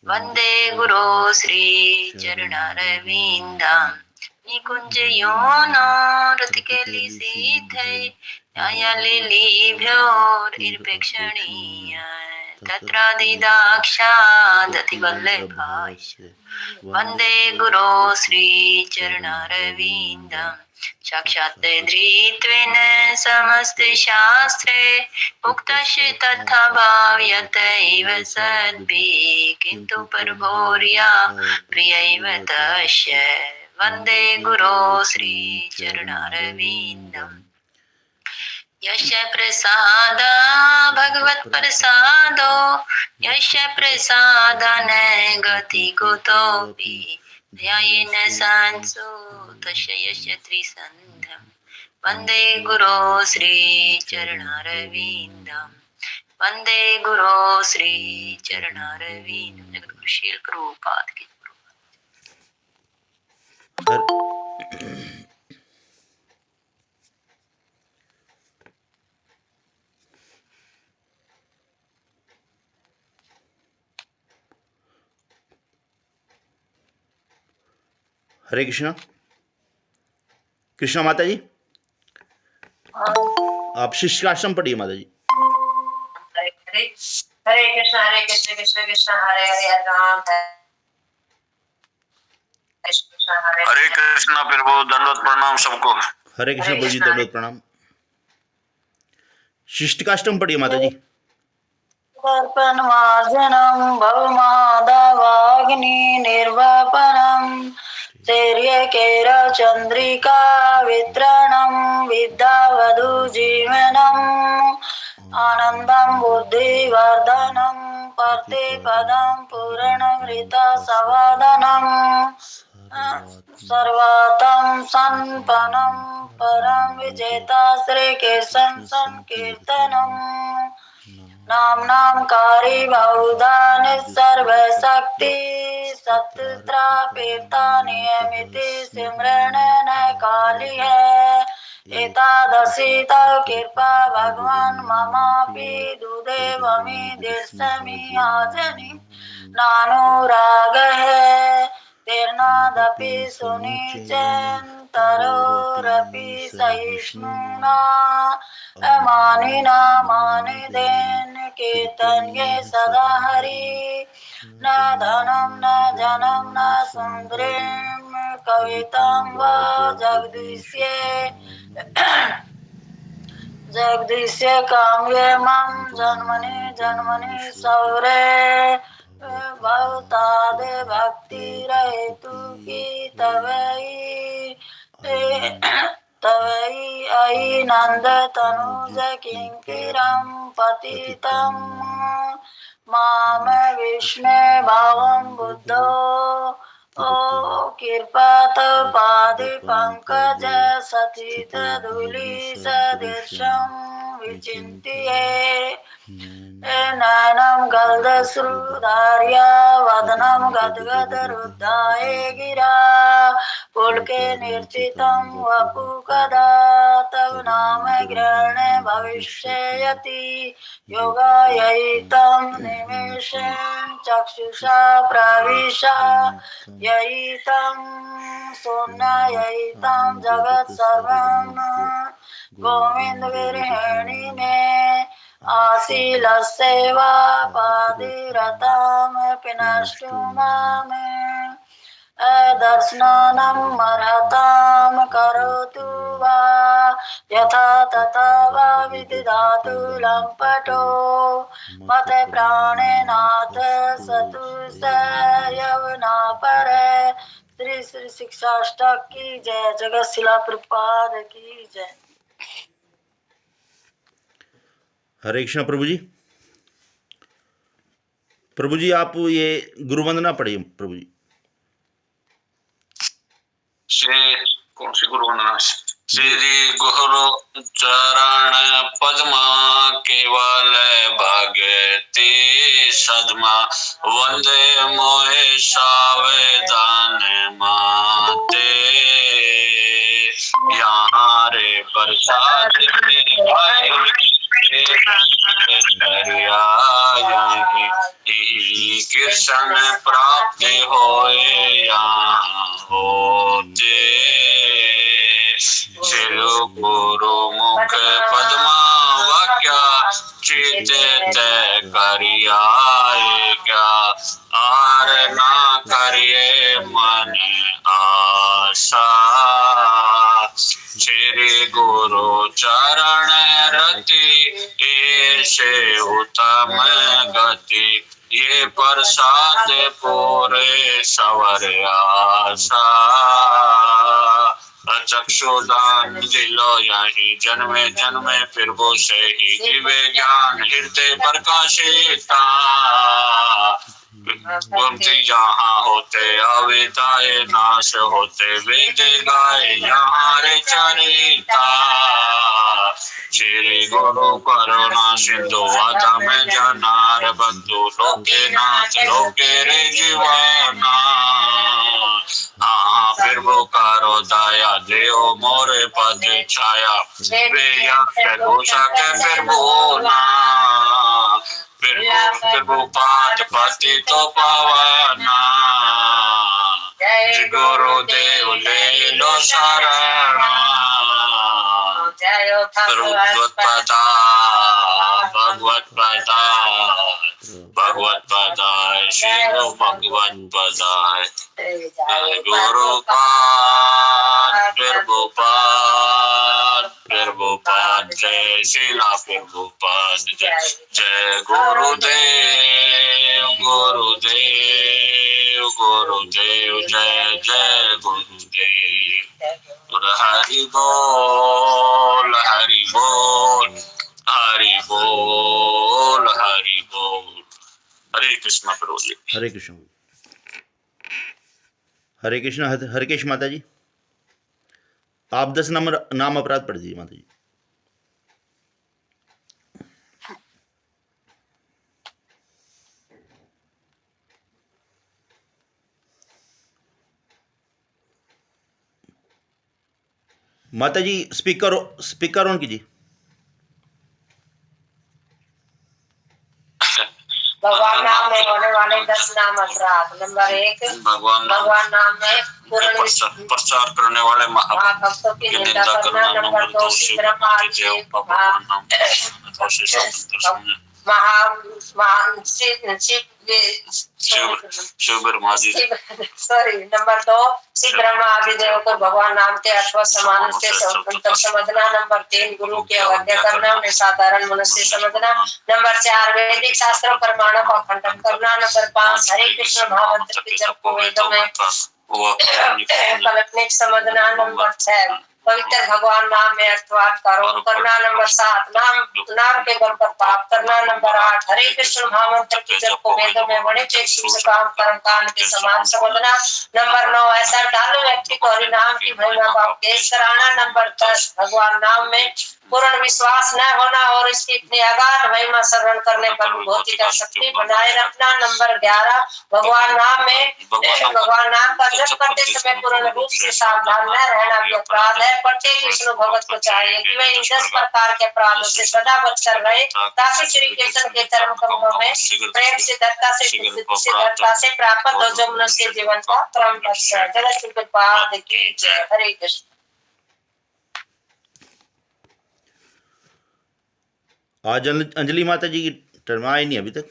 वन्दे गुरो श्रीचरणारविन्दं निकुञ्जयोनरतिकेलिसीथै न्यायलिलिभ्योरिर्पेक्षणीय तत्रादिदाक्षादतिवल्लभास्य वन्दे गुरो श्रीचरणारविन्दं साक्षात् धृत्वेन समस्ते शास्त्रे उक्तस्य तथा भाव्यत एव सद्भिः किन्तु परभोर्या प्रियैव तस्य वन्दे गुरो श्रीचरणारविन्दम् यस्य प्रसाद भगवत्प्रसादो यस्य प्रसादन गति कुतोऽपि ध्यायेन संसो तस्य यस्य त्रिसन्ध्यं वन्दे गुरो श्रीचरणारविन्दं वन्दे गुरो श्रीचरणारविन्दं। जगद्गुरु श्रील प्रभुपाद की। हरे कृष्णा। कृष्णा माता जी, आप शिष्याश्रम पढ़िए माता जी। हरे कृष्णा कृष्ण कृष्ण हरे हरे राम हरे कृष्णा प्रभु। दंडवत प्रणाम सबको। हरे कृष्णा प्रभु जी, दंडवत प्रणाम। शिष्टकाष्टम पढ़िए माता जी। दर्पण मार्जनम भवमादावाग्नि निर्वापनम शैर्यकेर चंद्रिका वितरणम विद्यावधु जीवनम आनंदम बुद्धिवर्धनम प्रतिपदम पूर्णमृत सवादनम सर्वातम संपन्नम परम विजेता श्री कृष्ण संकीर्तनम नाम नाम कारी बहुधा निसर्व शक्ति सत्रा पीर्ता नियमित सिमरण न काली है एतादशी तव कृपा भगवान ममापि दुदेवमी दीर्षमि आजनि नानुराग है तीर्णादपि सुनिचन तरोरपि सहिष्णुना अमानिना मानिदेन कीर्तन्ये सदा हरि न धनं न जनं न सुन्दरीं कवितां वा जगदीश्ये काम्ये मां जन्मनि जन्मनि सौरे भवताद भक्तिरहेतु की तवै अयि नंद तनुज किंकिरं पतितं माम विष्णे भावं बुद्धो ओ कृपात पादि पंकज सथित धूलि सदृशं विचिन्त्ये नयनं गलदश्रुधार्या वदनं गद्गदरुद्धाय गिरा पुलके निर्चितं वपु कदा तव नाम ग्रहण भविष्यति योगायितं निमेषं चक्षुषा प्रविशा ययितं शून्यायितं जगत् सर्वं गोविंद विरहिणी मे आशीलस्यैवा पादिरतामपि नष्टो मामे दर्शनानं मर्हतां करोतु वा यथा तथा वा विदधातु लम्पटो मत प्राणेनाथ सतु स यवना पर। श्री श्री शिक्षाष्टक की जय। जगत शिला प्रभुपाद की जय। हरे कृष्णा प्रभु जी। प्रभु जी आप ये गुरु वंदना पढ़िए प्रभु जी। श्री कौन सी गुरु वंदना? श्री गुरु चरण पद्मा केवल भगति सदमा वंदे मोहे सावधान माते यहाँ रे प्रसाद कृष्ण प्राप्ति होए यहाँ होते श्री गुरु मुख पद्मा वाक्या चित तय करियाए क्या आर ना करिए मन आशा श्री गुरु चरण रति ऐसे उत्तम गति ये प्रसाद पूरे सवर आशा चक्षुदान दिलो यही जन्मे जन्मे फिर वो से ही दिव्य ज्ञान हृदय प्रकाशिता गुमती जहाँ होते अविताए नाश होते वेद गाय यहाँ रे चरिता श्री गुरु करुणा सिंधु वाता में जनार बंधु लोके नाथ लोके रे जीवाना हाँ फिर वो करो दया देव मोरे पद छाया वे घोषा के फिर बोला फिर वो पाद पति तो पावना गुरुदेव ले लो शरणा भगवत पदा भगवत पदा भगवत पदाय शिव भगवत पदाय गुरुपाद प्रभुपाद जय शिला प्रभुपाद जय गुरुदेव गुरुदेव गुरुदेव जय जय गुरुदेव हरि बोल हरि बोल हरि बोल हरि बोल हरे कृष्ण प्रभु जी हरे कृष्ण। हरे कृष्ण। हरे कृष्ण माता जी, आप 10 नंबर नाम अपराध पढ़ दीजिए माता जी। माता जी स्पीकर ऑन कीजिए। भगवान नाम में होने वाले 10 नाम अपराध। नंबर 1, भगवान नाम में प्रचार करने वाले महाभक्तों की निंदा करना। नंबर 2, नंबर 2 शिव ब्रह्मा आदि देव को भगवान नाम के अथवा समान से समझना। नंबर 3 गुरु की अवज्ञा करना, उन्हें साधारण मनुष्य समझना। नंबर 4 वैदिक शास्त्रों प्रमाणों का खंडन करना। नंबर 5 हरे कृष्ण महामंत्र की जप को वेदों में कल्पनिक समझना। नंबर 6 पवित्र भगवान नाम में अर्थवाद का आरोप करना। नंबर 7 नाम के बल पर पाप करना। नंबर 8 हरे कृष्ण महामंत्र की जप को वेदों में बड़े से काम कर्म कांड के समान समझना। नंबर 9 ऐसा डालू व्यक्ति को हरि नाम की महिमा का उपदेश कराना। नंबर 10 भगवान नाम में पूर्ण विश्वास न होना और इसकी इतनी अगाध महिमा श्रवण करने पर अनुभूति का शक्ति बनाए रखना। नंबर 11 भगवान नाम का जप करते समय पूर्ण रूप से सावधान न रहना भी अपराध है। प्रत्येक विष्णु भगत को चाहिए कि वे इन 10 प्रकार के अपराधों से सदा बचकर रहे, ताकि श्री कृष्ण के चरण कमलों में प्रेम सिद्धता से प्राप्त हो जो मनुष्य जीवन का परम लक्ष्य है। जगत श्री कृपाद की जय। हरे कृष्ण। आज अंजलि माता जी की टर्म आई नहीं अभी तक।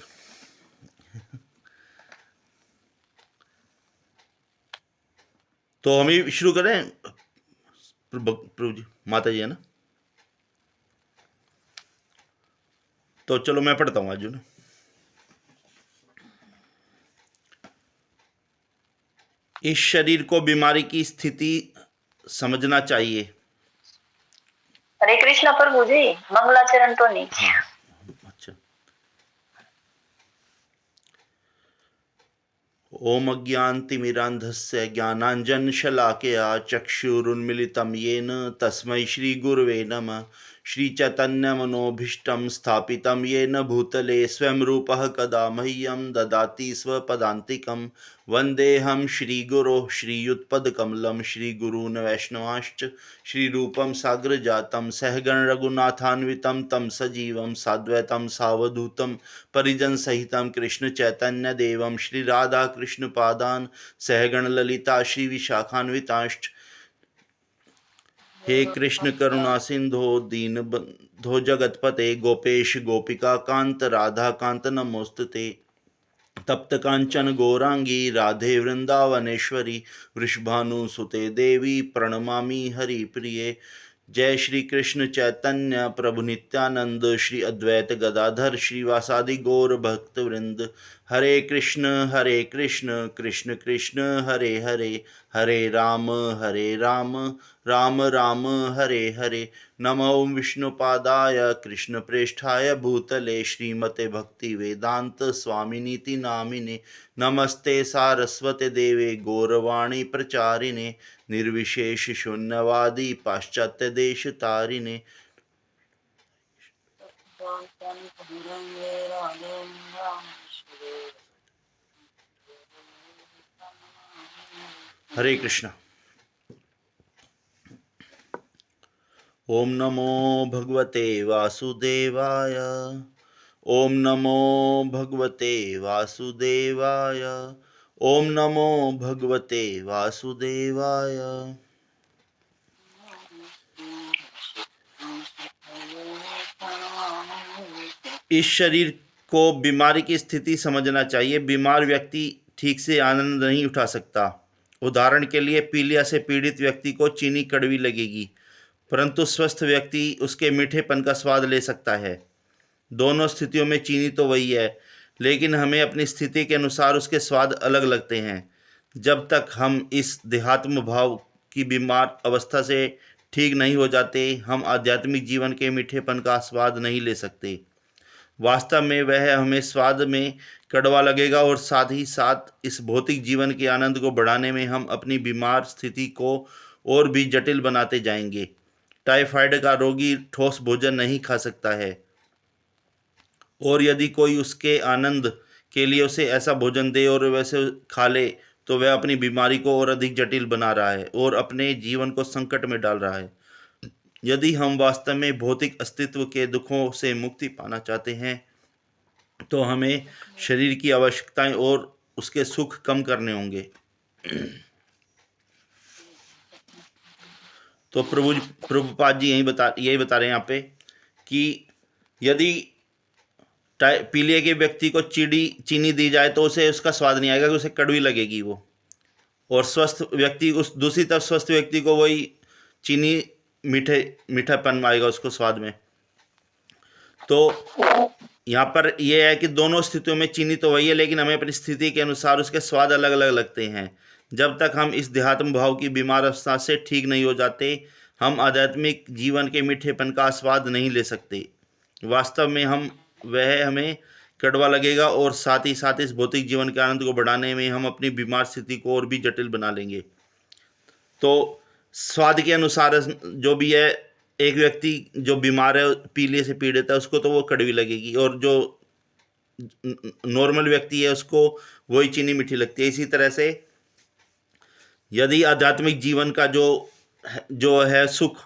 तो हम ही शुरू करें प्रभु जी, माता जी है ना। तो चलो मैं पढ़ता हूँ आज ना। इस शरीर को बीमारी की स्थिति समझना चाहिए। हरे कृष्ण प्रभु जी, मंगलाचरण तो नहीं। हाँ, अच्छा। ओम अज्ञानतिमिरान्धस्य ज्ञानाञ्जनशलाकया चक्षुरुन्मीलितं येन तस्मै श्री गुरुवे नमः। श्री चैतन्य मनोभीष्टं स्थापितं येन भूतले स्वयं रूपः कदा मह्यं ददाति स्वपदान्तिकं। वन्देऽहं श्रीगुरोः श्रीयुतपदकमलं श्रीगुरून् वैष्णवांश्च श्रीरूपं साग्रजातं सहगण रघुनाथान्वितं तं सजीवं साद्वैतं सावधूतं परिजनसहितं कृष्ण चैतन्य देवं श्री राधा कृष्ण पादान् सहगण ललिता श्री विशाखान्वितांश्च। हे कृष्ण करुणा सिंधो दीनबंधो जगतपते गोपेश गोपिका कांत राधा कांत नमोस्तुते। तप्त कांचन गौरांगी राधे वृंदावनेश्वरी वृषभानुसुते देवी प्रणमामि हरिप्रिये। जय श्री कृष्ण चैतन्य प्रभु नित्यानंद श्री अद्वैत गदाधर श्रीवासादि गौर भक्त वृंद। हरे कृष्ण कृष्ण कृष्ण हरे हरे, हरे राम राम राम हरे हरे। नमो विष्णुपादाय कृष्ण प्रेष्ठाय भूतले श्रीमते भक्ति वेदांत स्वामिनीति नामिने। नमस्ते सारस्वते देवे गौरवाणी प्रचारिणे निर्विशेष शून्यवादी पाश्चात्य देश तारिणे। हरे कृष्ण। ओम नमो भगवते वासुदेवाय, ओम नमो भगवते वासुदेवाय, ओम नमो भगवते वासुदेवाय। इस शरीर को बीमारी की स्थिति समझना चाहिए। बीमार व्यक्ति ठीक से आनंद नहीं उठा सकता। उदाहरण के लिए पीलिया से पीड़ित व्यक्ति को चीनी कड़वी लगेगी, परंतु स्वस्थ व्यक्ति उसके मीठेपन का स्वाद ले सकता है। दोनों स्थितियों में चीनी तो वही है, लेकिन हमें अपनी स्थिति के अनुसार उसके स्वाद अलग लगते हैं। जब तक हम इस देहात्म भाव की बीमार अवस्था से ठीक नहीं हो जाते, हम आध्यात्मिक जीवन के मीठेपन का स्वाद नहीं ले सकते। वास्तव में वह हमें स्वाद में कड़वा लगेगा और साथ ही साथ इस भौतिक जीवन के आनंद को बढ़ाने में हम अपनी बीमार स्थिति को और भी जटिल बनाते जाएंगे। टाइफाइड का रोगी ठोस भोजन नहीं खा सकता है, और यदि कोई उसके आनंद के लिए उसे ऐसा भोजन दे और वैसे खा ले, तो वह अपनी बीमारी को और अधिक जटिल बना रहा है और अपने जीवन को संकट में डाल रहा है। यदि हम वास्तव में भौतिक अस्तित्व के दुखों से मुक्ति पाना चाहते हैं, तो हमें शरीर की आवश्यकताएं और उसके सुख कम करने होंगे। तो प्रभुपाद जी यही बता रहे हैं यहाँ पे कि यदि पीलिया के व्यक्ति को चीनी दी जाए तो उसे उसका स्वाद नहीं आएगा, कि उसे कड़वी लगेगी वो। और स्वस्थ व्यक्ति, उस दूसरी तरफ स्वस्थ व्यक्ति को वही चीनी मीठापन आएगा उसको स्वाद में। तो यहाँ पर यह है कि दोनों स्थितियों में चीनी तो वही है, लेकिन हमें अपनी स्थिति के अनुसार उसके स्वाद अलग अलग लगते हैं। जब तक हम इस देहात्म भाव की बीमार अवस्था से ठीक नहीं हो जाते, हम आध्यात्मिक जीवन के मीठेपन का स्वाद नहीं ले सकते। वास्तव में हमें कड़वा लगेगा और साथ ही साथ इस भौतिक जीवन के आनंद को बढ़ाने में हम अपनी बीमार स्थिति को और भी जटिल बना लेंगे। तो स्वाद के अनुसार जो भी है, एक व्यक्ति जो बीमार है, पीलिया से पीड़ित है, उसको तो वो कड़वी लगेगी, और जो नॉर्मल व्यक्ति है उसको वही चीनी मीठी लगती है। इसी तरह से यदि आध्यात्मिक जीवन का जो है सुख,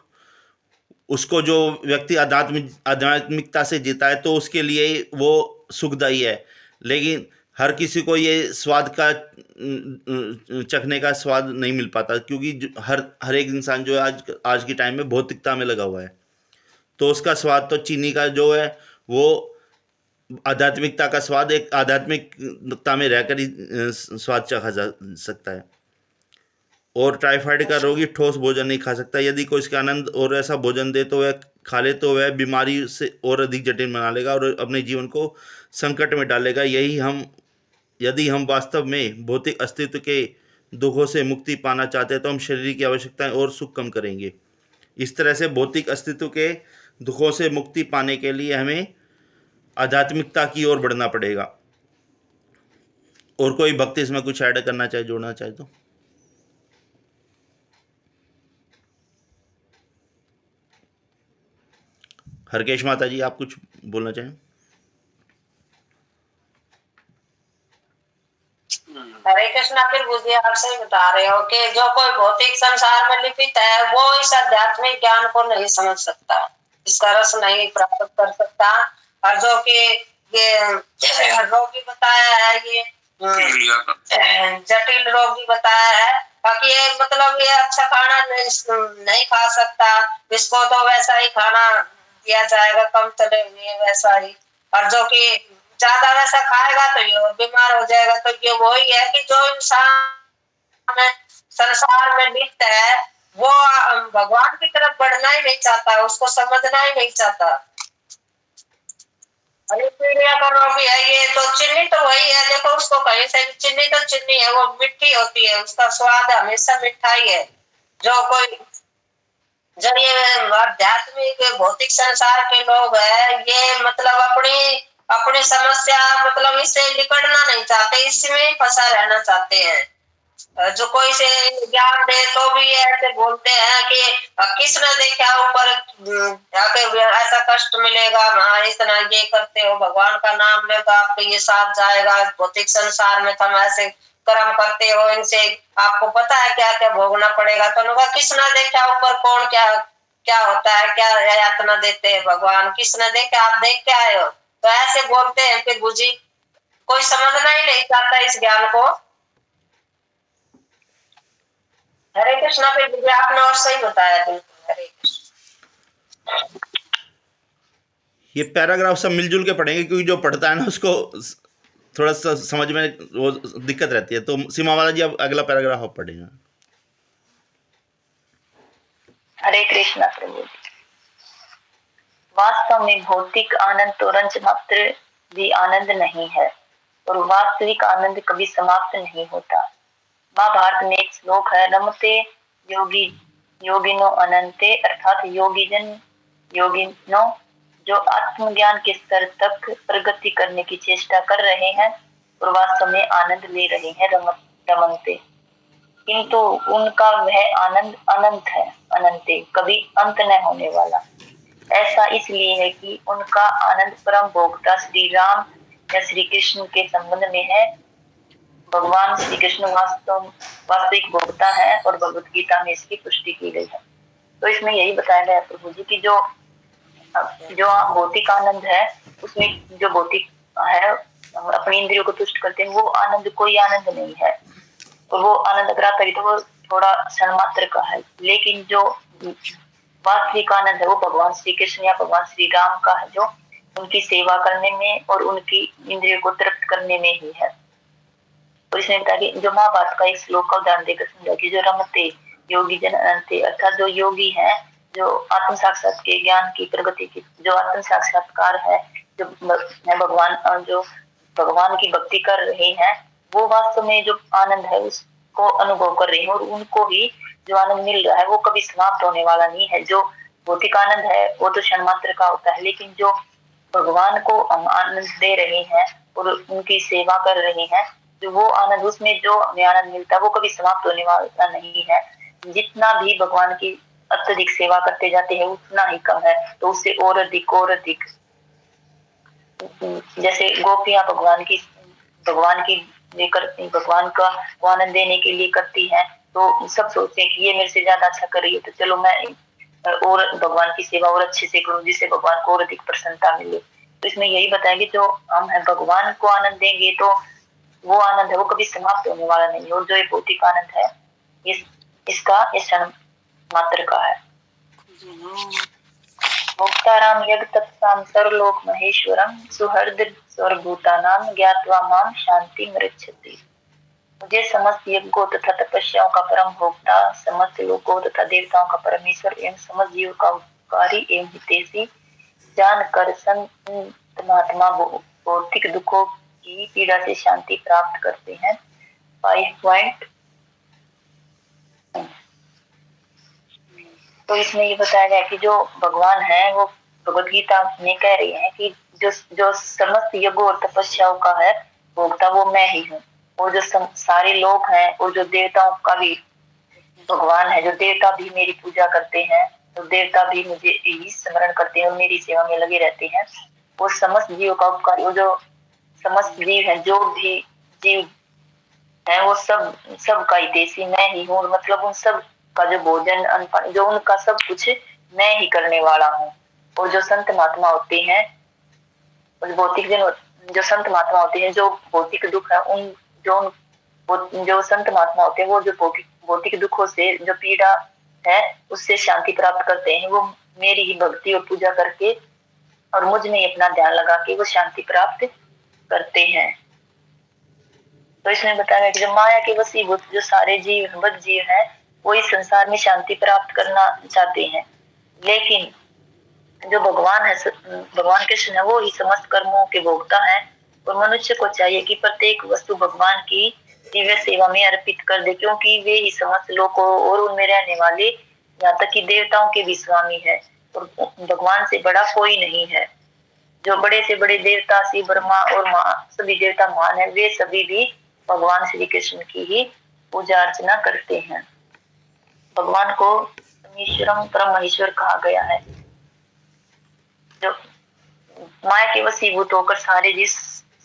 उसको जो व्यक्ति आध्यात्मिकता से जीता है, तो उसके लिए वो सुखदायी है। लेकिन हर किसी को ये स्वाद का चखने का स्वाद नहीं मिल पाता, क्योंकि हर एक इंसान जो है आज के टाइम में भौतिकता में लगा हुआ है, तो उसका स्वाद तो चीनी का जो है वो आध्यात्मिकता का स्वाद एक आध्यात्मिकता में रहकर ही स्वाद चखा जा सकता है। और टाइफाइड का रोगी ठोस भोजन नहीं खा सकता। यदि कोई इसका आनंद और ऐसा भोजन दे तो वह खा ले, तो वह बीमारी से और अधिक जटिल बना लेगा और अपने जीवन को संकट में डालेगा। यदि हम वास्तव में भौतिक अस्तित्व के दुखों से मुक्ति पाना चाहते हैं, तो हम शरीर की आवश्यकताएं और सुख कम करेंगे। इस तरह से भौतिक अस्तित्व के दुखों से मुक्ति पाने के लिए हमें आध्यात्मिकता की ओर बढ़ना पड़ेगा। और कोई भक्त इसमें कुछ ऐड करना चाहे, जोड़ना चाहे तो? हरकेश माता जी, आप कुछ बोलना चाहें? हरे कृष्णा। फिर बुद्धि आप सही बता रहे हो कि जो कोई भौतिक संसार में लिपित है वो इस आध्यात्मिक ज्ञान को नहीं समझ सकता, इसका रस नहीं प्राप्त कर सकता। और जो कि ये रोगी बताया है, ये जटिल रोगी बताया है, बाकी ये मतलब ये अच्छा खाना नहीं खा सकता, इसको तो वैसा ही खाना दिया जाएगा, कम तले हुए वैसा ही। और जो कि ज्यादा वैसा खाएगा तो ये बीमार हो जाएगा। तो ये वही है कि जो इंसान संसार में लिप्त है वो भगवान की तरफ बढ़ना ही नहीं चाहता, उसको समझना ही नहीं चाहता। अरे पीढ़िया का रोगी है ये, तो चीनी तो वही है, देखो उसको कहीं से भी चीनी तो चीनी है, वो मिट्टी होती है, उसका स्वाद हमेशा मिठा ही है। जो कोई जब ये आध्यात्मिक भौतिक संसार के लोग हैं, ये मतलब अपनी अपनी समस्या मतलब इससे निकलना नहीं चाहते, इसमें फंसा रहना चाहते हैं। जो कोई से ज्ञान दे तो भी ऐसे बोलते हैं कि किसने देखा ऊपर आके ऐसा कष्ट मिलेगा, हाँ इतना ये करते हो, भगवान का नाम ले तो आपको ये साथ जाएगा, भौतिक संसार में तुम ऐसे कर्म करते हो, इनसे आपको पता है क्या क्या भोगना पड़ेगा। तो उनका किसने देखा ऊपर कौन क्या क्या होता है, क्या यातना देते हैं भगवान, किसने देखा, आप देख के आए हो। तो ऐसे बोलते हैं फिर बुझी, कोई समझना ही नहीं चाहता इस ज्ञान को। हरे कृष्णा। फिर बुझी आपने और सही बताया, बिल्कुल हरे कृष्ण। ये पैराग्राफ सब मिलजुल के पढ़ेंगे, क्योंकि जो पढ़ता है ना उसको थोड़ा सा समझ में वो दिक्कत रहती है। तो सीमा वाला जी, अब अगला पैराग्राफ आप पढ़ेंगे। हरे कृष्णा प्रभु। वास्तव में भौतिक आनंद तो रंच मात्र भी आनंद नहीं है, और वास्तविक आनंद कभी समाप्त नहीं होता। महाभारत में एक श्लोक है, रमते योगी योगिनो अनंते, अर्थात योगिनो जो आत्मज्ञान के स्तर तक प्रगति करने की चेष्टा कर रहे हैं और वास्तव में आनंद ले रहे हैं, रमते, किंतु उनका वह आनंद अनंत है, अनंते, कभी अंत न होने वाला। ऐसा इसलिए है कि उनका आनंद परम भोक्ता श्री राम या श्री कृष्ण के संबंध में है। भगवान श्री कृष्ण वास्तविक भोक्ता है और भगवत गीता में इसकी पुष्टि की गई है। तो इसमें यही बताया गया प्रभु जी की जो भौतिक आनंद है, उसमें जो भौतिक है अपनी इंद्रियों को तुष्ट करते हैं, वो आनंद कोई आनंद नहीं है, और वो आनंद अगर आता है तो वो थोड़ा क्षण मात्र का है। लेकिन जो वास्तविक आनंद है वो भगवान श्री कृष्ण या भगवान श्री राम का है, जो उनकी सेवा करने में और उनकी इंद्रियों को तृप्त करने में ही है। और इसमें बताया कि जो महाभारत का एक श्लोक का उदाहरण देकर समझा कि जो रमते योगी जन अनंते, अर्थात जो योगी है, जो आत्म साक्षात के ज्ञान की प्रगति की, जो आत्म साक्षात्कार है, जो भगवान जो भगवान की भक्ति कर रहे हैं, वो वास्तव में जो आनंद है उसको अनुभव कर रहे हैं, और उनको ही जो आनंद मिल रहा है वो कभी समाप्त होने वाला नहीं है। जो भौतिक आनंद है वो तो क्षण मात्र का होता है, लेकिन जो भगवान को हम आनंद दे रहे हैं और उनकी सेवा कर रहे हैं, जो वो आनंद, उसमें जो हमें आनंद मिलता है वो कभी समाप्त होने वाला नहीं है। जितना भी भगवान की अत्यधिक सेवा करते जाते हैं उतना ही कम है, तो उससे और अधिक जैसे गोपियां भगवान की करती, भगवान का आनंद देने के लिए करती हैं, तो सब सोचते हैं कि ये मेरे से ज्यादा अच्छा कर रही है, तो चलो मैं और भगवान की सेवा और अच्छे से करूं, जिससे भगवान को और अधिक प्रसन्नता मिले। तो इसमें यही बताएंगे जो हम है भगवान को आनंद देंगे तो वो आनंद है वो कभी समाप्त होने वाला नहीं, और जो ये भौतिक आनंद है इसका क्षण मात्र का है। मुक्ताराम यज्ञ तत्साम सर्वलोक महेश्वरम सुहृद सर्वभूतानां ज्ञात्वा माम शांति मृच्छति। मुझे समस्त यज्ञों तथा तपस्याओं का परम भोक्ता, समस्त लोकों तथा देवताओं का परमेश्वर एवं समस्त जीव का उपकारी एवं हितैषी जानकर संत महात्मा भौतिक दुखों की पीड़ा से शांति प्राप्त करते हैं। 5 तो इसमें ये बताया गया कि जो भगवान है वो भगवत गीता में कह रही है कि जो समस्त यज्ञों और तपस्याओं का है भोक्ता वो मैं ही हूँ, और जो सारे लोग हैं और जो देवताओं का भी भगवान है, जो देवता भी मेरी पूजा करते हैं तो देवता भी मुझे यही स्मरण करते हैं और मेरी सेवा में लगे रहते हैं। वो समस्त जीवों का उपकारी, वो जो समस्त जीव है, जो भी जीव है, वो सब का हितैषी मैं ही हूँ। मतलब उन सब का जो भोजन अन्न पानी जो उनका सब कुछ मैं ही करने वाला हूँ। और जो संत महात्मा होते हैं, भौतिक जो संत महात्मा होते हैं, जो भौतिक दुख है, उन जो संत महात्मा होते हैं, वो जो भौतिक दुखों से जो पीड़ा है उससे शांति प्राप्त करते हैं। वो मेरी ही भक्ति और पूजा करके और मुझ में अपना ध्यान लगा के वो शांति प्राप्त करते हैं। तो इसमें बताया कि जो माया के वशीभूत जो सारे जीव बद्ध जीव हैं, वो इस संसार में शांति प्राप्त करना चाहते हैं। लेकिन जो भगवान है, भगवान कृष्ण है, वो ही समस्त कर्मों के भोक्ता है। और मनुष्य को चाहिए कि प्रत्येक वस्तु भगवान की दिव्य सेवा में अर्पित कर दे, क्योंकि वे ही समस्त लोगों और उनमें रहने वाले, यहाँ तक कि देवताओं के भी स्वामी है। और भगवान से बड़ा कोई नहीं है। जो बड़े से बड़े देवता शिव, ब्रह्मा और सभी देवता महान है, वे सभी भी भगवान श्री कृष्ण की ही पूजा अर्चना करते हैं। भगवान को ईश्वरम परम महेश्वर कहा गया है। जो माया के वशीभूत होकर सारे जिस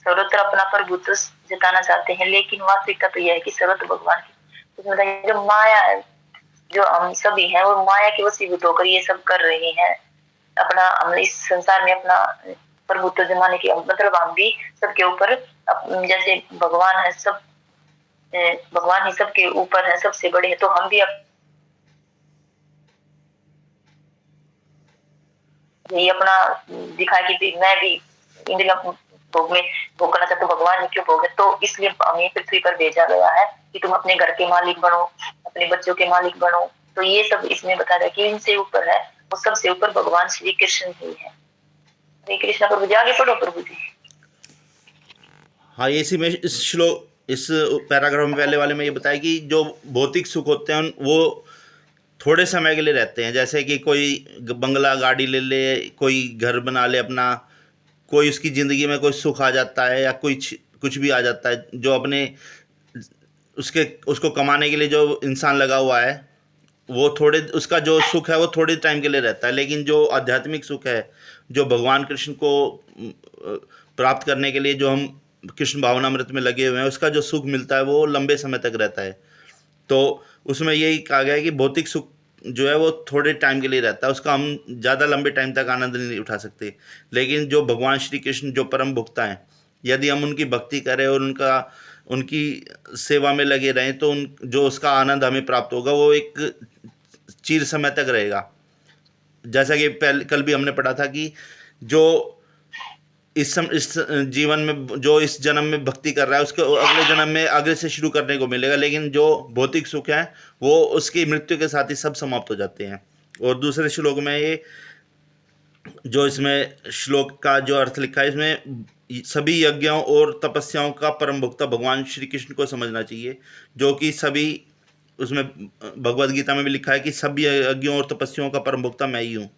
सर्वत्र अपना प्रभुत्व जताना चाहते हैं, लेकिन वास्तविकता तो यह है कि सर्वत्र भगवान की। जो माया है, जो हम सभी हैं, वो माया के वशीभूत होकर ये सब कर रहे हैं। अपना हम इस संसार में अपना प्रभुत्व जमाने की, मतलब हम भी सबके ऊपर, जैसे भगवान है, सब भगवान ही सबके ऊपर है, सबसे बड़े हैं, तो हम भी यही अपना दिखाया कि मैं भी इंद्रिया भोग में भोग करना चाहता हूँ, भगवान ही क्यों भोग है। तो इसलिए हमें पृथ्वी पर भेजा गया है कि तुम अपने घर के मालिक बनो, अपने बच्चों के मालिक बनो। तो ये सब इसमें बताया कि इनसे ऊपर है, वो सबसे ऊपर भगवान श्री कृष्ण ही है। हरे कृष्ण। प्रभु जी आगे पढ़ो प्रभु जी। हाँ, इसी में इस श्लोक, इस पैराग्राफ में पहले वाले में ये बताया कि जो भौतिक सुख होते हैं वो थोड़े समय के लिए रहते हैं। जैसे कि कोई बंगला गाड़ी ले ले, कोई घर बना ले अपना, कोई उसकी ज़िंदगी में कोई सुख आ जाता है या कुछ भी आ जाता है, जो अपने उसको कमाने के लिए जो इंसान लगा हुआ है, वो उसका जो सुख है वो थोड़े टाइम के लिए रहता है। लेकिन जो आध्यात्मिक सुख है, जो भगवान कृष्ण को प्राप्त करने के लिए जो हम कृष्ण भावनामृत में लगे हुए हैं, उसका जो सुख मिलता है वो लंबे समय तक रहता है। तो उसमें यही कहा गया है कि भौतिक सुख जो है वो थोड़े टाइम के लिए रहता है, उसका हम ज़्यादा लंबे टाइम तक आनंद नहीं उठा सकते। लेकिन जो भगवान श्री कृष्ण जो परम भुक्ता हैं, यदि हम उनकी भक्ति करें और उनकी सेवा में लगे रहें, तो जो उसका आनंद हमें प्राप्त होगा वो एक चिर समय तक रहेगा। जैसा कि कल भी हमने पढ़ा था कि जो इस जीवन में, जो इस जन्म में भक्ति कर रहा है, उसको अगले जन्म में आगे से शुरू करने को मिलेगा। लेकिन जो भौतिक सुख है वो उसकी मृत्यु के साथ ही सब समाप्त हो जाते हैं। और दूसरे श्लोक में ये जो इसमें श्लोक का जो अर्थ लिखा है, इसमें सभी यज्ञों और तपस्याओं का परम भुक्ता भगवान श्री कृष्ण को समझना चाहिए, जो कि सभी, उसमें भगवद गीता में भी लिखा है कि सभी यज्ञों और तपस्याओं का परम भुक्ता मैं ही हूँ।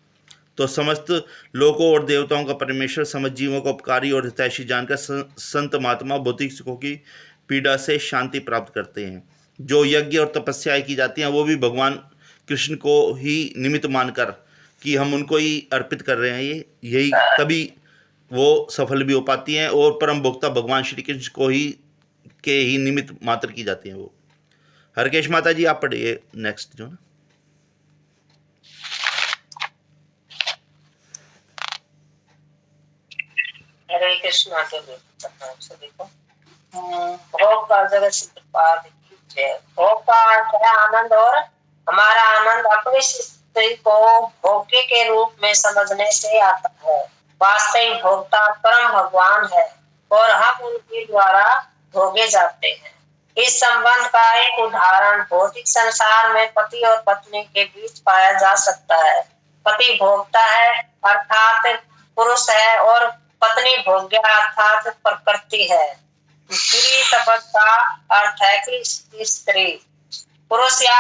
तो समस्त लोकों और देवताओं का परमेश्वर, समस्त जीवों का उपकारी और हितैषी जानकर संत महात्मा भौतिक सुखों की पीड़ा से शांति प्राप्त करते हैं। जो यज्ञ और तपस्याएं की जाती हैं वो भी भगवान कृष्ण को ही निमित्त मानकर कि हम उनको ही अर्पित कर रहे हैं, यही तभी वो सफल भी हो पाती हैं। और परम भोक्ता भगवान श्री कृष्ण को ही के ही निमित्त मात्र की जाती हैं वो। हरकेश माता जी आप पढ़िए नेक्स्ट जो ना। हरे कृष्णा के सभी को भोग का जगत सिद्ध कीजिए। भोग का अर्थ है आनंद, और हमारा आनंद अपनी स्थिति को भोग्य के रूप में समझने से आता है। वास्तविक भोक्ता परम भगवान है और हम उनके द्वारा भोगे जाते हैं। इस संबंध का एक उदाहरण भौतिक संसार में पति और पत्नी के बीच पाया जा सकता है। पति भोक्ता है अर्थात पुरुष है, और पत्नी भोग्य अर्थात प्रकृति है। स्त्री शब्द का अर्थ है कि स्त्री। पुरुष या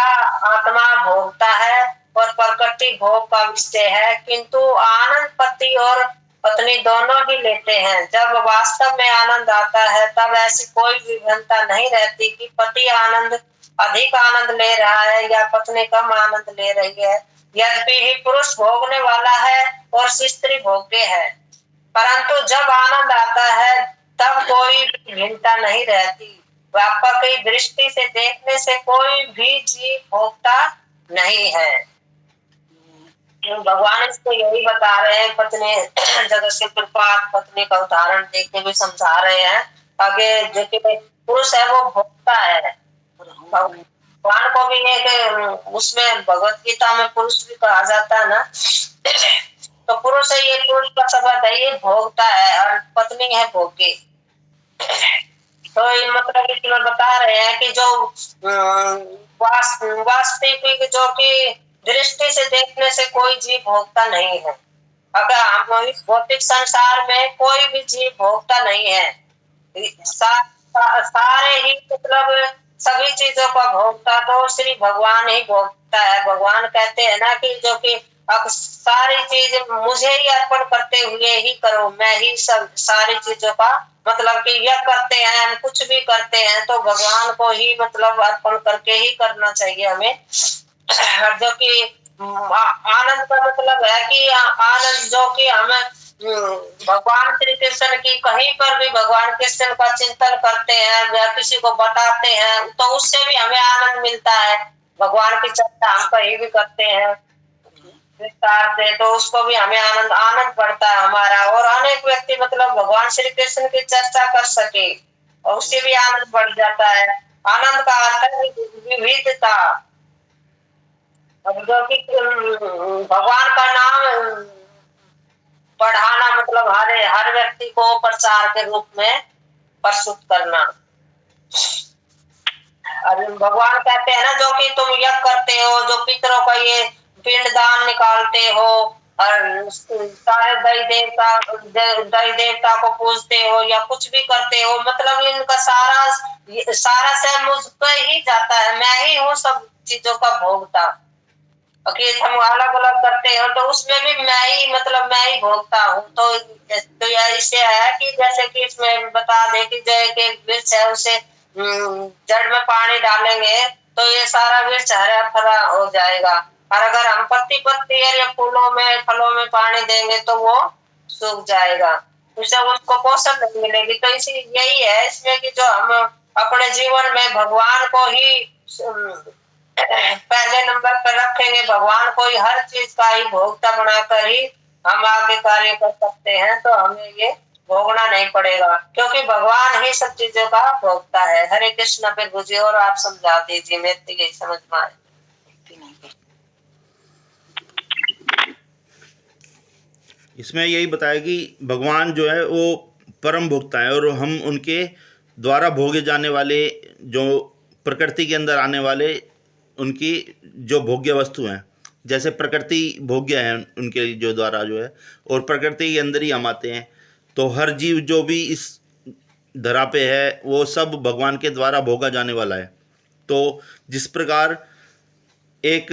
आत्मा भोगता है और प्रकृति भोग का विषय है, किंतु आनंद पति और पत्नी दोनों ही लेते हैं। जब वास्तव में आनंद आता है तब ऐसी कोई विभिन्नता नहीं रहती कि पति अधिक आनंद ले रहा है या पत्नी कम आनंद ले रही है। यद्यपि ही पुरुष भोगने वाला है और स्त्री भोग्य है, परंतु जब आनंद आता है तब कोई भिन्नता नहीं रहती। व्यापक की दृष्टि से देखने से कोई भी जीव भोगता नहीं है। भगवान इसको यही बता रहे हैं, पत्नी जगत से कृपात पत्नी का उदाहरण देके भी समझा रहे हैं। आगे जो कि पुरुष है वो भोगता है। भगवान को भी एक उसमें भगवत गीता में पुरुष भी कहा जाता है ना, तो पुरुष है, ये पुरुष का शब्द है, ये भोगता है और पत्नी है भोग्य। तो ये मतलब इसमें बता रहे हैं कि जो वास्तविक जो कि दृष्टि से देखने से कोई जीव भोगता नहीं है। अगर हम इस भौतिक संसार में कोई भी जीव भोगता नहीं है, सारे ही मतलब सभी चीजों का भोगता तो श्री भगवान ही भोगता है। भगवान कहते हैं ना कि जो कि अब सारी चीज मुझे ही अर्पण करते हुए ही करो, मैं ही सब सारी चीजों का मतलब कि यह करते हैं, हम कुछ भी करते हैं तो भगवान को ही मतलब अर्पण करके ही करना चाहिए हमें। जो कि आनंद का मतलब है कि आनंद जो कि हमें भगवान श्री कृष्ण की कहीं पर भी भगवान कृष्ण का चिंतन करते हैं या किसी को बताते हैं तो उससे भी हमें आनंद मिलता है। भगवान की चर्चा हम कहीं भी करते हैं विस्तार से तो उसको भी हमें आनंद बढ़ता है हमारा। और अनेक व्यक्ति मतलब भगवान श्री कृष्ण की चर्चा कर सके और उससे भी आनंद बढ़ जाता है। आनंद का अर्थ है विविधता। जो कि भगवान का नाम बढ़ाना मतलब हर व्यक्ति को प्रचार के रूप में प्रस्तुत करना। भगवान कहते हैं ना जो कि तुम यज्ञ करते हो, जो पितरों का ये पिंड दान निकालते हो और सारे दई देवता को पूजते हो या कुछ भी करते हो, मतलब इनका सारा से मुझ पे ही जाता है, मैं ही हूँ सब चीजों का भोगता। हम अलग अलग करते हो तो उसमें भी मैं ही भोगता हूँ। तो इससे है कि जैसे कि इसमें बता दे कि जो एक वृक्ष है उसे जड़ में पानी डालेंगे तो ये सारा वृक्ष हरा भरा हो जाएगा, और अगर हम पत्ती या फूलों में फलों में पानी देंगे तो वो सूख जाएगा, उससे उसको पोषण नहीं मिलेगी। तो इसी यही है इसमें कि जो हम अपने जीवन में भगवान को ही पहले नंबर पर रखेंगे, भगवान को ही हर चीज का ही भोक्ता बनाकर ही हम आगे कार्य कर सकते हैं, तो हमें ये भोगना नहीं पड़ेगा क्योंकि भगवान ही सब चीजों का भोगता है। हरे कृष्ण पे गुजे और आप समझा दीजिए, मेरे तो यही समझ में आए। इसमें यही बताया कि भगवान जो है वो परम भोक्ता है और हम उनके द्वारा भोगे जाने वाले जो प्रकृति के अंदर आने वाले उनकी जो भोग्य वस्तु हैं, जैसे प्रकृति भोग्य है उनके जो द्वारा जो है, और प्रकृति के अंदर ही हम आते हैं। तो हर जीव जो भी इस धरा पे है वो सब भगवान के द्वारा भोगा जाने वाला है। तो जिस प्रकार एक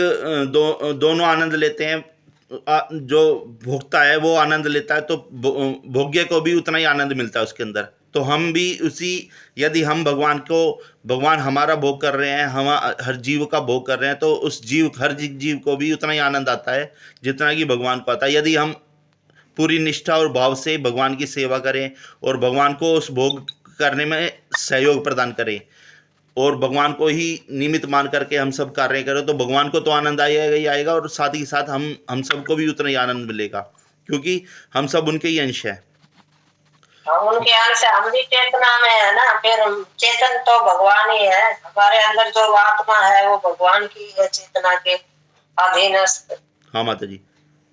दोनों आनंद लेते हैं, जो भोगता है वो आनंद लेता है तो भोग्य को भी उतना ही आनंद मिलता है उसके अंदर। तो हम भी यदि हम भगवान हमारा भोग कर रहे हैं, हम हर जीव का भोग कर रहे हैं, तो उस हर जीव को भी उतना ही आनंद आता है जितना कि भगवान को आता है। यदि हम पूरी निष्ठा और भाव से भगवान की सेवा करें और भगवान को उस भोग करने में सहयोग प्रदान करें और भगवान को ही निमित्त मान करके हम सब कार्य करें, तो भगवान को तो आनंद आएगा ही आएगा और साथ ही साथ हम सबको भी उतना ही आनंद मिलेगा क्योंकि हम सब उनके ही अंश हैं। हम उनके अंश, हम भी चेतना में है ना, फिर चेतन तो भगवान ही है। हमारे अंदर जो आत्मा है वो भगवान की है, चेतना के अधीनस्थ। हाँ माता जी।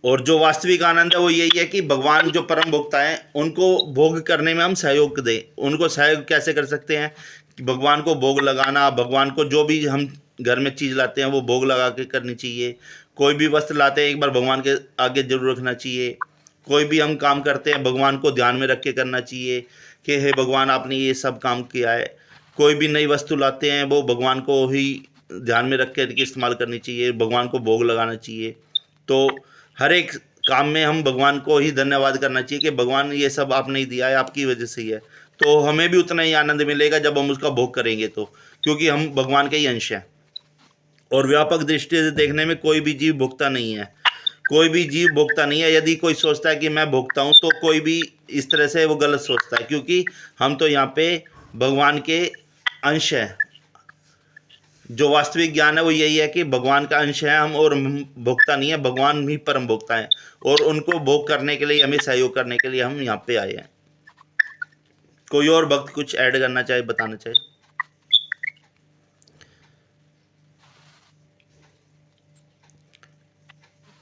और जो वास्तविक आनंद है वो यही है कि भगवान जो परम भोक्ता है उनको भोग करने में हम सहयोग दें। उनको सहयोग कैसे कर सकते हैं कि भगवान को भोग लगाना, भगवान को जो भी हम घर में चीज़ लाते हैं वो भोग लगा के करनी चाहिए। कोई भी वस्त्र लाते हैं एक बार भगवान के आगे जरूर रखना चाहिए। कोई भी हम काम करते हैं भगवान को ध्यान में रख के करना चाहिए कि हे भगवान आपने ये सब काम किया है। कोई भी नई वस्तु लाते हैं वो भगवान को ही ध्यान में रख के इस्तेमाल करनी चाहिए, भगवान को भोग लगाना चाहिए। तो हर एक काम में हम भगवान को ही धन्यवाद करना चाहिए कि भगवान ये सब आपने ही दिया है, आपकी वजह से ही है। तो हमें भी उतना ही आनंद मिलेगा जब हम उसका भोग करेंगे, तो क्योंकि हम भगवान के ही अंश हैं। और व्यापक दृष्टि से देखने में कोई भी जीव भोगता नहीं है, कोई भी जीव भोगता नहीं है। यदि कोई सोचता है कि मैं भोगता हूँ तो कोई भी इस तरह से वो गलत सोचता है, क्योंकि हम तो यहाँ पे भगवान के अंश हैं। जो वास्तविक ज्ञान है वो यही है कि भगवान का अंश है हम, और हम भोगता नहीं है, भगवान ही परम भोगता है, और उनको भोग करने के लिए, हमें सहयोग करने के लिए हम यहाँ पे आए हैं। कोई और भक्त कुछ ऐड करना चाहे, बताना चाहे?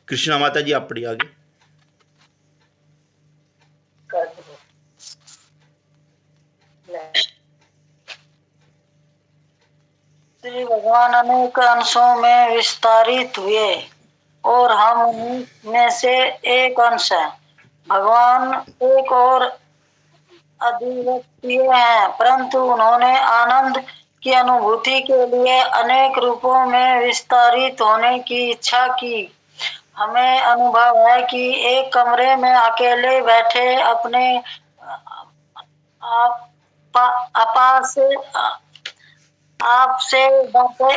कृष्णा माता जी, आप पढ़िए आगे। श्री भगवान अनेक अंशों में विस्तारित हुए और हम उन्हीं में से एक अंश हैं। भगवान एक और अद्वितीय हैं, परंतु उन्होंने आनंद की अनुभूति के लिए अनेक रूपों में विस्तारित होने की इच्छा की। हमें अनुभव है कि एक कमरे में अकेले बैठे अपने आपसे बातें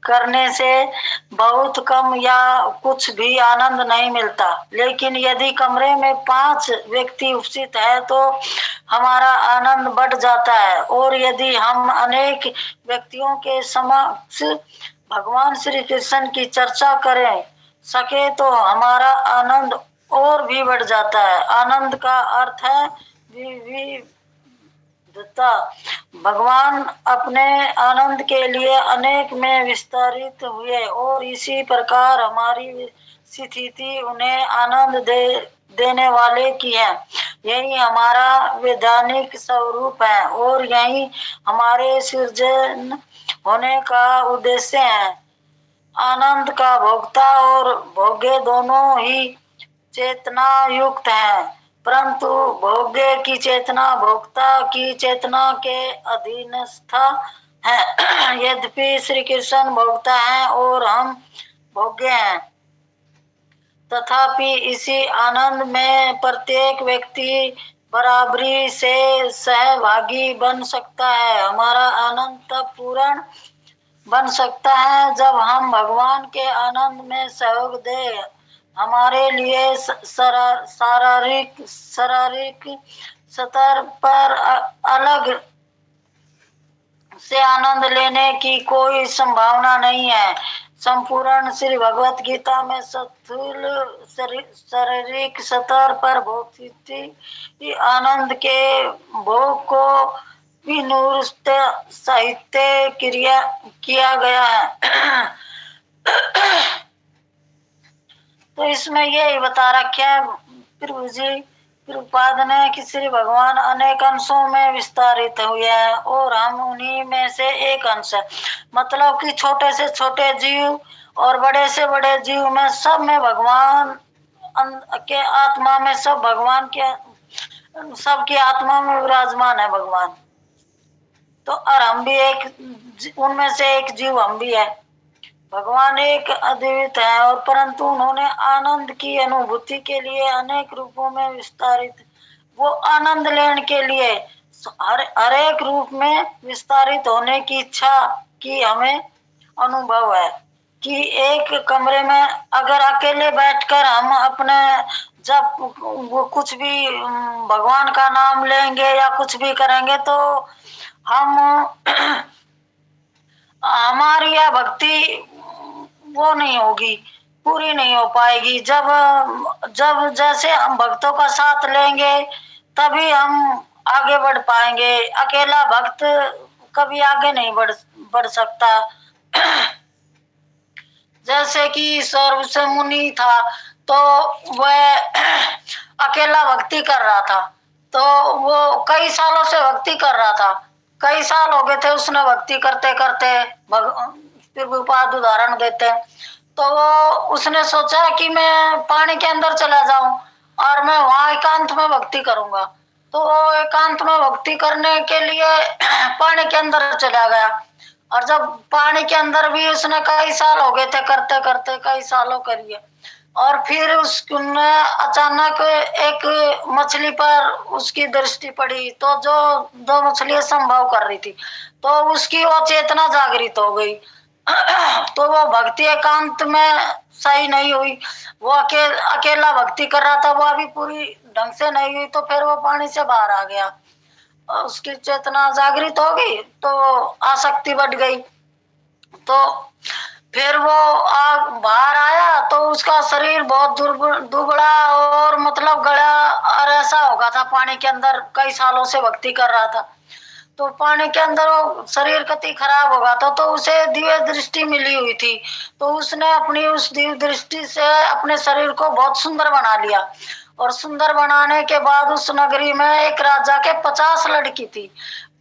करने से बहुत कम या कुछ भी आनंद नहीं मिलता, लेकिन यदि कमरे में 5 व्यक्ति उपस्थित है तो हमारा आनंद बढ़ जाता है, और यदि हम अनेक व्यक्तियों के समक्ष भगवान श्री कृष्ण की चर्चा करें सके तो हमारा आनंद और भी बढ़ जाता है। आनंद का अर्थ है विविधता। भगवान अपने आनंद के लिए अनेक में विस्तारित हुए और इसी प्रकार हमारी स्थिति उन्हें आनंद देने वाले की है। यही हमारा वैधानिक स्वरूप है और यही हमारे सृजन होने का उद्देश्य है। आनंद का भोक्ता और भोग्य दोनों ही चेतना युक्त हैं, परंतु भोग्य की चेतना भोक्ता की चेतना के अधीनस्थ है। यद्यपि श्री कृष्ण भोक्ता हैं और हम भोग्य हैं, तथापि इसी आनंद में प्रत्येक व्यक्ति बराबरी से सहभागी बन सकता है। हमारा आनंद तब पूर्ण बन सकता है जब हम भगवान के आनंद में सहयोग दें। हमारे लिए शारीरिक स्तर पर अलग से आनंद लेने की कोई संभावना नहीं है। संपूर्ण श्री भगवत गीता में स्थूल शारीरिक स्तर पर भौतिक आनंद के भोग को विनुस्त साहित्य किया गया है। तो इसमें यही बता रखे है प्रभु जी प्रभुपाद ने कि श्री भगवान अनेक अंशों में विस्तारित हुए हैं और हम उन्हीं में से एक अंश है। मतलब कि छोटे से छोटे जीव और बड़े से बड़े जीव में सब में भगवान के आत्मा में सब भगवान के सबकी आत्मा में विराजमान है भगवान। तो और हम भी एक उनमें से एक जीव हम भी है। भगवान एक अद्वित है और परंतु उन्होंने आनंद की अनुभूति के लिए अनेक रूपों में विस्तारित, वो आनंद लेने के लिए हर एक रूप में विस्तारित होने की इच्छा की हमें अनुभव है। कि एक कमरे में अगर अकेले बैठकर हम अपने जब वो कुछ भी भगवान का नाम लेंगे या कुछ भी करेंगे तो हम हमारी यह भक्ति वो नहीं होगी, पूरी नहीं हो पाएगी। जब जैसे हम भक्तों का साथ लेंगे तभी हम आगे बढ़ पाएंगे। अकेला भक्त कभी आगे नहीं बढ़ सकता। जैसे कि सर्वस मुनि था तो वह अकेला भक्ति कर रहा था, तो वो कई सालों से भक्ति कर रहा था, कई साल हो गए थे उसने भक्ति करते करते। प्रभुपाद उदाहरण देते हैं। तो वो उसने सोचा कि मैं पानी के अंदर चला जाऊं और मैं वहां एकांत में भक्ति करूंगा। तो वो एकांत में भक्ति करने के लिए पानी के अंदर चला गया और जब पानी के अंदर भी उसने कई साल हो गए थे करते करते, कई सालों करिए। और फिर उसने अचानक एक मछली पर उसकी दृष्टि पड़ी तो जो 2 मछलियां संभव कर रही थी तो उसकी वो चेतना जागृत हो गई। तो वो भक्ति एकांत में सही नहीं हुई। वो अकेला भक्ति कर रहा था, वो अभी पूरी ढंग से नहीं हुई, तो फिर वो पानी से बाहर आ गया। उसकी चेतना जागृत हो गई तो आसक्ति बढ़ गई। तो फिर वो बाहर आया तो उसका शरीर बहुत दुबला और मतलब गड़ा और ऐसा हो गया था, पानी के अंदर कई सालों से भक्ति कर रहा था। तो पानी के अंदर वो शरीर कति खराब होगा तो उसे दिव्य दृष्टि मिली हुई थी। तो उसने अपनी उस दिव्य दृष्टि से अपने शरीर को बहुत सुंदर बना लिया। और सुंदर बनाने के बाद उस नगरी में एक राजा के 50 लड़की थी।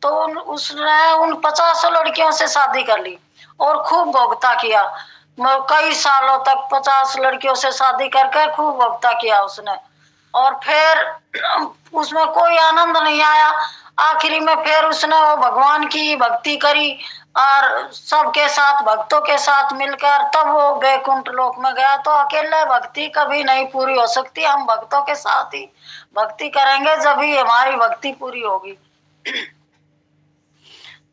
तो उसने उन 50 लड़कियों से शादी कर ली और खूब भोगता किया। कई सालों तक 50 लड़कियों से शादी करके खूब भोगता किया उसने। और फिर उसमें कोई आनंद नहीं आया। आखिरी में फिर उसने वो भगवान की भक्ति करी और सबके साथ, भक्तों के साथ मिलकर तब वो वैकुंठ लोक में गया। तो अकेले भक्ति कभी नहीं पूरी हो सकती, हम भक्तों के साथ ही भक्ति करेंगे जब ही हमारी भक्ति पूरी होगी।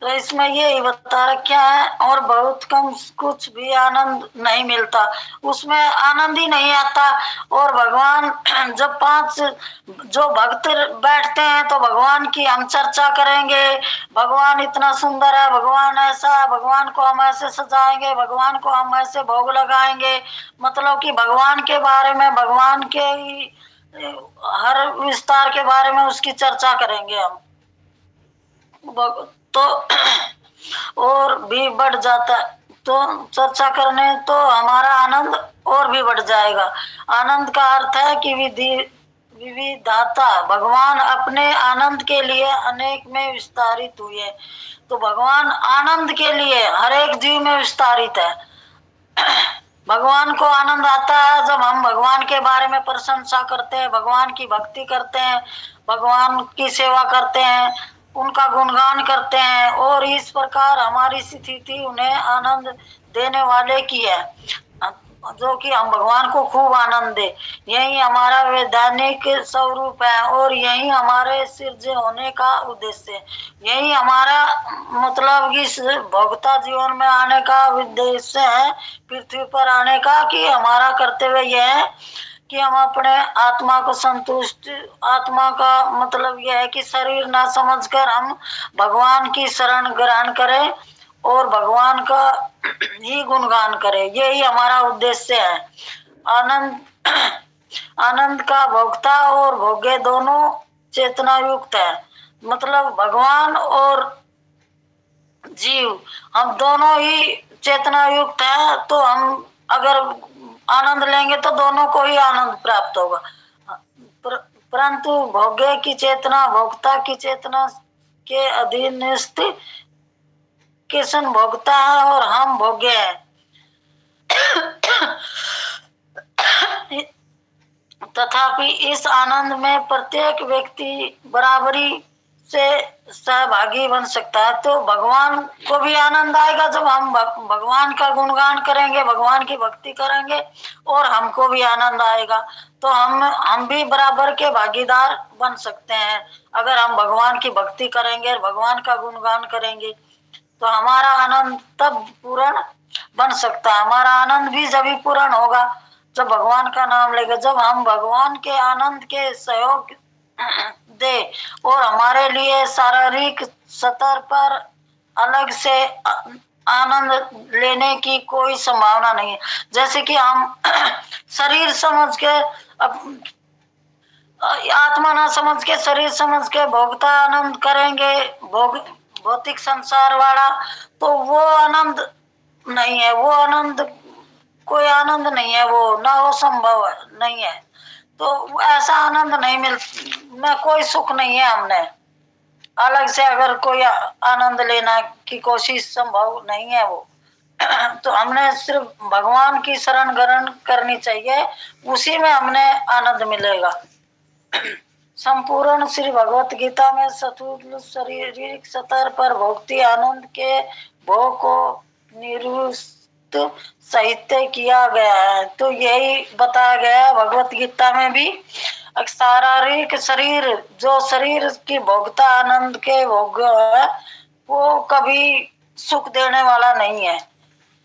तो इसमें ये बता रखा है। और बहुत कम, कुछ भी आनंद नहीं मिलता, उसमें आनंद ही नहीं आता। और भगवान जब 5 जो भक्त बैठते हैं तो भगवान की हम चर्चा करेंगे, भगवान इतना सुंदर है, भगवान ऐसा है, भगवान को हम ऐसे सजाएंगे, भगवान को हम ऐसे भोग लगाएंगे। मतलब कि भगवान के बारे में, भगवान के हर विस्तार के बारे में उसकी चर्चा करेंगे हम। तो और भी बढ़ जाता है। तो चर्चा करने तो हमारा आनंद और भी बढ़ जाएगा। आनंद का अर्थ है कि विविधता। भगवान अपने आनंद के लिए अनेक में विस्तारित हुए। तो भगवान आनंद के लिए हर एक जीव में विस्तारित है। भगवान को आनंद आता है जब हम भगवान के बारे में प्रशंसा करते हैं, भगवान की भक्ति करते हैं, भगवान की सेवा करते हैं, उनका गुणगान करते हैं। और इस प्रकार हमारी स्थिति उन्हें आनंद देने वाले की है, जो कि हम भगवान को खूब आनंद दे। यही हमारा वैधानिक स्वरूप है और यही हमारे सिरजे होने का उद्देश्य है। यही हमारा मतलब इस भोक्ता जीवन में आने का उद्देश्य है, पृथ्वी पर आने का, कि हमारा कर्तव्य यह है कि हम अपने आत्मा को संतुष्ट, आत्मा का मतलब यह है कि शरीर ना समझकर हम भगवान की शरण ग्रहण करें और भगवान का ही गुणगान करें। यही हमारा उद्देश्य है। आनंद का भोक्ता और भोग्य दोनों चेतना युक्त है। मतलब भगवान और जीव हम दोनों ही चेतना युक्त है। तो हम अगर आनंद लेंगे तो दोनों को ही आनंद प्राप्त होगा। परंतु भोग्य की चेतना भोक्ता की चेतना के अधीन स्थित कृष्ण भोक्ता है और हम भोग्य है। तथापि इस आनंद में प्रत्येक व्यक्ति बराबरी से सहभागी बन सकता है। तो भगवान को भी आनंद आएगा जब हम भगवान का गुणगान करेंगे, भगवान की भक्ति करेंगे, और हमको भी आनंद आएगा। तो हम भी बराबर के भागीदार बन सकते हैं। अगर हम भगवान की भक्ति करेंगे, भगवान का गुणगान करेंगे, तो हमारा आनंद तब पूर्ण बन सकता है। हमारा आनंद भी जब ही पूर्ण होगा जब भगवान का नाम लेगा, जब हम भगवान के आनंद के सहयोग दे। और हमारे लिए शारीरिक स्तर पर अलग से आनंद लेने की कोई संभावना नहीं है। जैसे कि हम शरीर समझ के, आत्मा ना समझ के, शरीर समझ के भोगता आनंद करेंगे, भौतिक संसार वाला, तो वो आनंद नहीं है। वो आनंद कोई आनंद नहीं है, वो ना, वो संभव नहीं है। तो ऐसा आनंद नहीं में कोई सुख नहीं है। हमने अलग से अगर कोई आनंद लेना की कोशिश संभव नहीं है वो। तो हमने सिर्फ भगवान की शरण ग्रहण करनी चाहिए, उसी में हमने आनंद मिलेगा। संपूर्ण श्री भगवत गीता में स्थूल शारीरिक स्तर पर भौतिक आनंद के भोग को निरुस्त साहित्य किया गया है। तो यही बताया गया है भगवत गीता में भी। शारीरिक शरीर, जो शरीर की भोगता आनंद के भोग है, वो कभी सुख देने वाला नहीं है।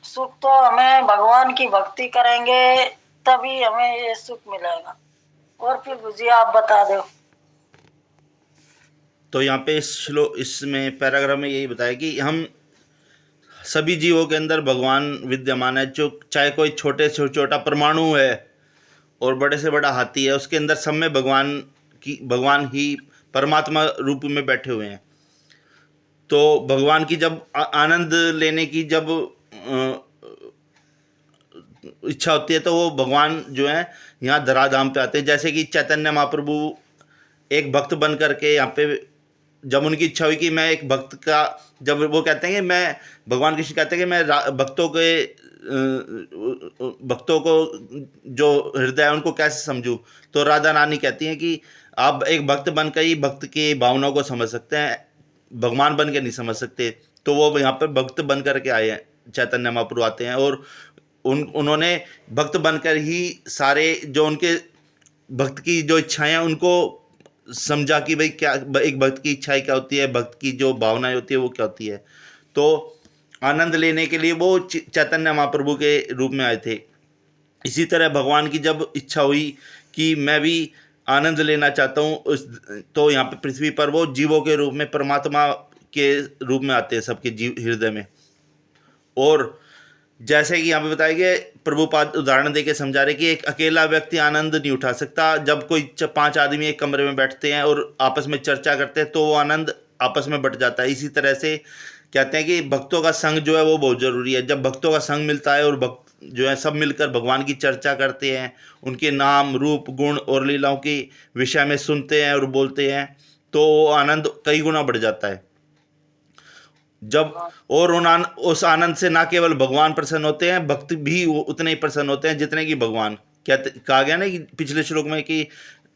सुख तो हमें भगवान की भक्ति करेंगे तभी हमें ये सुख मिलेगा। और फिर जी आप बता दो। तो यहाँ पे इसमें पैराग्राफ में यही बताया कि हम सभी जीवों के अंदर भगवान विद्यमान है, जो चाहे कोई छोटे से छोटा परमाणु है और बड़े से बड़ा हाथी है, उसके अंदर सब में भगवान ही परमात्मा रूप में बैठे हुए हैं। तो भगवान की जब आनंद लेने की जब इच्छा होती है तो वो भगवान जो है यहाँ धराधाम पे आते हैं। जैसे कि चैतन्य महाप्रभु एक भक्त बन करके यहाँ पे, जब उनकी इच्छा हुई कि मैं एक भक्त का, जब वो कहते हैं कि मैं, भगवान कृष्ण कहते हैं कि मैं भक्तों को जो हृदय है उनको कैसे समझूं, तो राधा रानी कहती हैं कि आप एक भक्त बनकर ही भक्त की भावनाओं को समझ सकते हैं, भगवान बन के नहीं समझ सकते। तो वो यहाँ पर भक्त बन करके आए हैं, चैतन्य महाप्रभु आते हैं और उन्होंने भक्त बनकर ही सारे जो उनके भक्त की जो इच्छाएं हैं उनको समझा कि भाई क्या एक भक्त की इच्छाएं क्या होती है, भक्त की जो भावनाएं होती है वो क्या होती है। तो आनंद लेने के लिए वो चैतन्य महाप्रभु के रूप में आए थे। इसी तरह भगवान की जब इच्छा हुई कि मैं भी आनंद लेना चाहता हूँ, तो यहाँ पे पृथ्वी पर वो जीवों के रूप में, परमात्मा के रूप में आते हैं सबके जीव हृदय में। और जैसे कि यहाँ पे बताया गया, प्रभुपाद उदाहरण देके समझा रहे कि एक अकेला व्यक्ति आनंद नहीं उठा सकता। जब कोई 5 आदमी एक कमरे में बैठते हैं और आपस में चर्चा करते हैं तो वो आनंद आपस में बट जाता है। इसी तरह से कहते हैं कि भक्तों का संग जो है वो बहुत ज़रूरी है। जब भक्तों का संग मिलता है और भक्त जो है सब मिलकर भगवान की चर्चा करते हैं, उनके नाम, रूप, गुण और लीलाओं के विषय में सुनते हैं और बोलते हैं, तो वो आनंद कई गुना बढ़ जाता है। जब और उस आनंद से ना केवल भगवान प्रसन्न होते हैं, भक्त भी उतने ही प्रसन्न होते हैं जितने कि भगवान। कहा गया ना कि पिछले श्लोक में, कि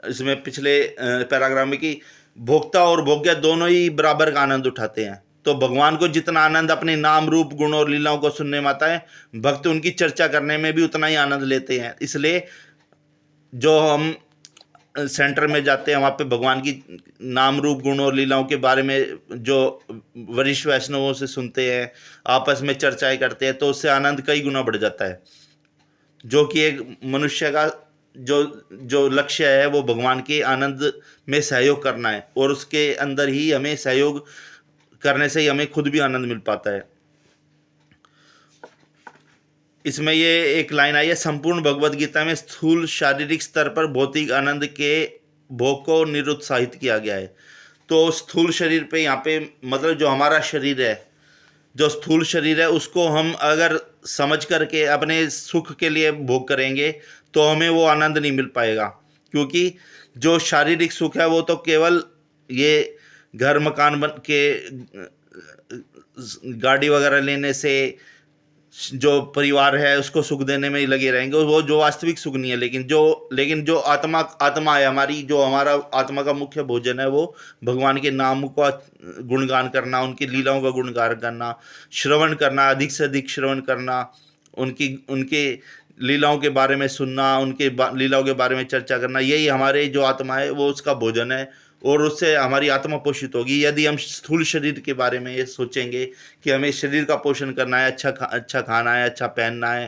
इसमें पिछले पैराग्राफ में, कि भोक्ता और भोग्य दोनों ही बराबर का आनंद उठाते हैं। तो भगवान को जितना आनंद अपने नाम, रूप, गुण और लीलाओं को सुनने में आता है, भक्त उनकी चर्चा करने में भी उतना ही आनंद लेते हैं। इसलिए जो हम सेंटर में जाते हैं वहाँ पे भगवान की नाम, रूप, गुण और लीलाओं के बारे में जो वरिष्ठ वैष्णवों से सुनते हैं, आपस में चर्चाएं करते हैं, तो उससे आनंद कई गुना बढ़ जाता है। जो कि एक मनुष्य का जो लक्ष्य है वो भगवान के आनंद में सहयोग करना है, और उसके अंदर ही हमें सहयोग करने से ही हमें खुद भी आनंद मिल पाता है। इसमें ये एक लाइन आई है, संपूर्ण भगवद गीता में स्थूल शारीरिक स्तर पर भौतिक आनंद के भोग को निरुत्साहित किया गया है। तो स्थूल शरीर पे यहाँ पे मतलब जो हमारा शरीर है, जो स्थूल शरीर है, उसको हम अगर समझ करके अपने सुख के लिए भोग करेंगे तो हमें वो आनंद नहीं मिल पाएगा। क्योंकि जो शारीरिक सुख है वो तो केवल ये घर मकान बन के, गाड़ी वगैरह लेने से, जो परिवार है उसको सुख देने में ही लगे रहेंगे, वो जो वास्तविक सुख नहीं है। लेकिन जो आत्मा है हमारी, जो हमारा आत्मा का मुख्य भोजन है, वो भगवान के नाम का गुणगान करना, उनकी लीलाओं का गुणगान करना, श्रवण करना, अधिक से अधिक श्रवण करना, उनके लीलाओं के बारे में सुनना, उनके लीलाओं के बारे में चर्चा करना, यही हमारे जो आत्मा है वो उसका भोजन है, और उससे हमारी आत्मा पोषित होगी। यदि हम स्थूल शरीर के बारे में ये सोचेंगे कि हमें शरीर का पोषण करना है, अच्छा खाना है, अच्छा पहनना है,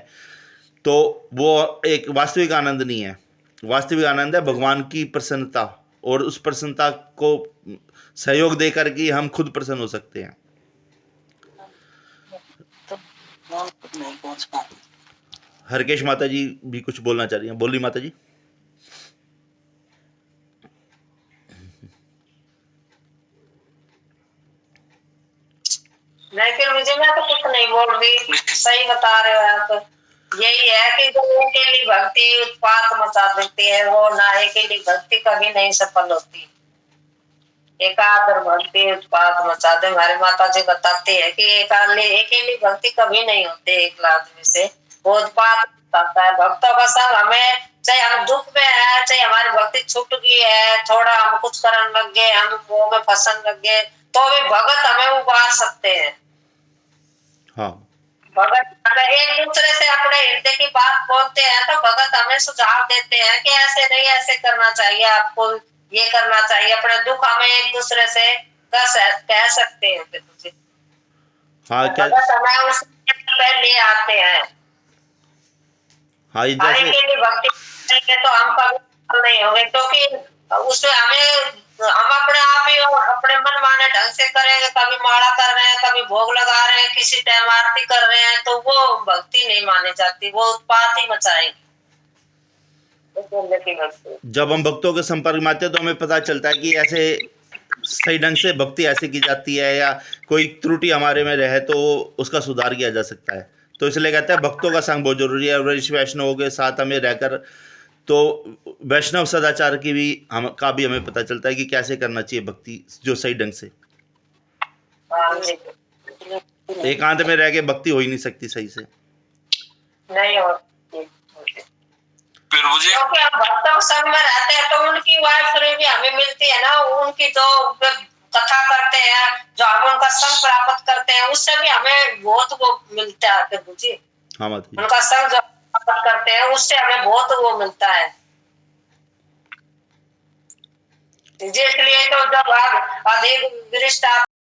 तो वो एक वास्तविक आनंद नहीं है। वास्तविक आनंद है भगवान की प्रसन्नता, और उस प्रसन्नता को सहयोग देकर के हम खुद प्रसन्न हो सकते हैं। नहीं पहुंच पाते। हरकेश माता जी भी कुछ बोलना चाह रही हैं, बोली माता जी। लेकिन मुझे, मैं तो कुछ नहीं बोल रही, सही बता रहे हो आप। यही है कि जो अकेली भक्ति उत्पात मचा देती है, वो ना अकेली भक्ति कभी नहीं सफल होती। एकाग्र भक्ति उत्पात मचा दे। हमारे माता जी बताते हैं कि अकेली भक्ति कभी नहीं होती एक आदमी से, वो उत्पात करता है। भक्तों का संग हमें, चाहे हम दुख में है, चाहे हमारी भक्ति छूट गई है, थोड़ा हम कुछ करने लग गए, हम वो में फंसन लग गए, तो भी भगत हमें उबार सकते हैं। हाँ, भगत अगर एक दूसरे से अपने हृदय की बात बोलते हैं तो भगत हमें सुझाव देते हैं कि ऐसे नहीं, ऐसे करना चाहिए, आपको ये करना चाहिए। अपने दुख हमें एक दूसरे से कह सकते हैं। हाँ, भगत हमें उस पहले लिए आते हैं। हाँ, ये हरि जैसे के लिए भक्ति करेंगे तो हम कभी सफल नहीं होंगे, क्योंकि उसमें हम अपने आप ही और अपने मन माने ढंग से करेंगे। कभी माला कर रहे हैं, कभी भोग लगा रहे हैं, किसी टाइम आरती कर रहे हैं, तो वो भक्ति नहीं मानी जाती, वो उत्पात ही मचाएगी। जब हम भक्तों के संपर्क में आते हैं तो हमें पता चलता है कि ऐसे सही ढंग से भक्ति ऐसे की जाती है, या कोई त्रुटि हमारे में रहे तो उसका सुधार किया जा सकता है। तो इसलिए कहते हैं भक्तों का संग बहुत जरूरी है। वैष्णवों के साथ हमें रहकर तो वैष्णव सदाचार की भी हमें पता चलता है कि कैसे करना चाहिए भक्ति जो सही ढंग से। एकांत में रह के भक्ति हो ही नहीं सकती सही से। नहीं होती, फिर मुझे क्योंकि हम भक्तों संग में रहते हैं तो उनकी वाइफ भी हमें मिलती है ना, उनकी जो कथा करते हैं, जो हम उनका संग प्राप्त करते हैं, उससे भी हमें बहुत वो मिलता है प्रभु जी। हाँ माता जी, उनका संग जो प्राप्त करते हैं उससे हमें बहुत वो मिलता है। इसलिए तो जब अधिक वरिष्ठ